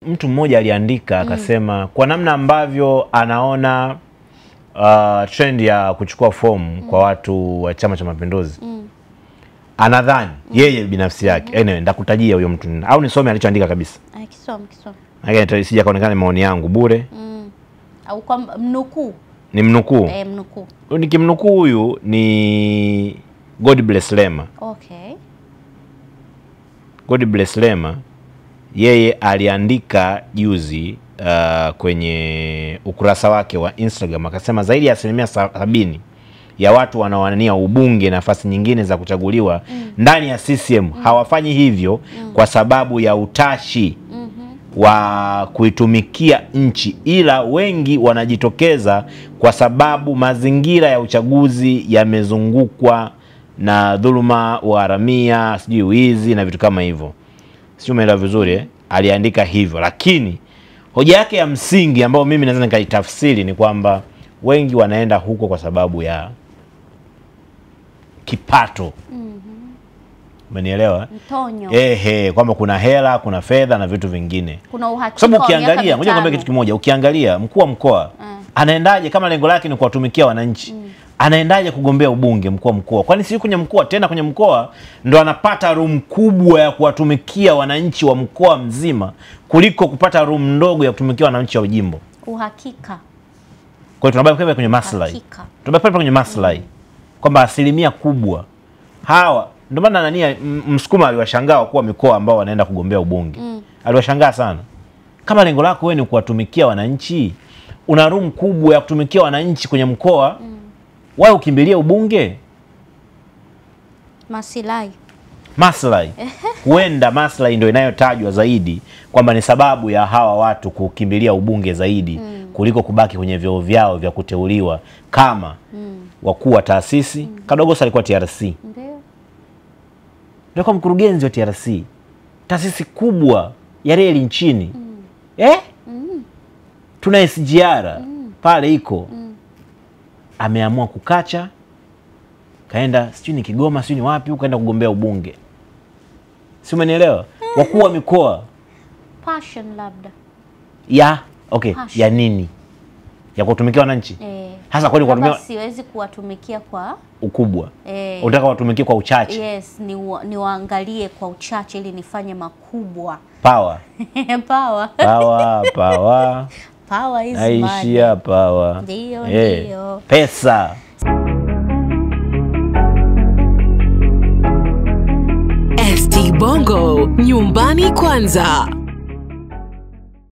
Mtu mmoja aliandika akasema kwa namna ambavyo anaona trend ya kuchukua fomu kwa watu wa Chama cha Mapinduzi. Anadhani yeye binafsi yake. Anyway, ndakutajia huyo mtu au nisome alichoandika kabisa. Kisome. Haya sija kaonekana maoni yangu bure. Au kwa mnukuu. Ni mnukuu. Mnukuu. Nikimnukuu huyu ni God Bless Lema. Okay. God Bless Lema yeye aliandika juzi kwenye ukurasa wake wa Instagram akasema zaidi ya 70% ya watu wanaowania ubunge nafasi nyingine za kuchaguliwa ndani ya CCM hawafanyi hivyo kwa sababu ya utashi wa kuitumikia nchi, ila wengi wanajitokeza kwa sababu mazingira ya uchaguzi yamezungukwa na dhuluma, uharamia, sijui wizi na vitu kama hivyo. Sio umeelewa vizuri aliandika hivyo, lakini hoja yake ya msingi ambayo mimi naweza nikaitafsiri ni kwamba wengi wanaenda huko kwa sababu ya kipato. Umenielewa? Mtonyo. Kwamba kuna hela, kuna fedha na vitu vingine. Kuna uhakika. Kwa sababu ukiangalia, ngoja nikwambie kitu kimoja, ukiangalia mkuu wa mkoa anaendaje kama lengo lake ni kuwatumikia wananchi? Anaendaje kugombea ubunge mkuu wa mkoa? Kwani si kwenye mkoa tena, kwenye mkoa ndo anapata room kubwa ya kuwatumikia wananchi wa mkoa mzima kuliko kupata room ndogo ya kutumikia wananchi wa jimbo. Uhakika. Kwa hiyo tunabaki kwenye maslahi. Tunabaki kwenye maslahi. Kwamba asilimia kubwa hawa ndio maana nania Msukuma aliwashangaa wakuu wa mikoa ambao wanaenda kugombea ubunge. Aliwashangaa sana. Kama lengo lako wewe ni kuwatumikia wananchi, una room kubwa ya kutumikia wananchi kwenye mkoa, wao ukimbilia ubunge? Maslahi. Huenda maslahi ndio inayotajwa zaidi kwamba ni sababu ya hawa watu kukimbilia ubunge zaidi kuliko kubaki kwenye vyeo vyao vya kuteuliwa kama wakuu wa taasisi. Kadogosa alikuwa TRC. Ndio kwa mkurugenzi wa TRC. Taasisi kubwa ya reli nchini. Tuna SGR pale iko. Ameamua kukacha kaenda sijui ni Kigoma sijui ni wapi huko kaenda kugombea ubunge. Si umenielewa? Wakuu wa mikoa passion labda. Passion. Ya nini? Ya kutumikia wananchi? Hasa kwani kuwatumikia siwezi kuwatumikia kwa ukubwa. Unataka watumikie kwa uchache. Yes, ni waangalie kwa uchache ili nifanye makubwa. Power. Power is Aishia power. Ndio. Pesa. ST Bongo, nyumbani kwanza.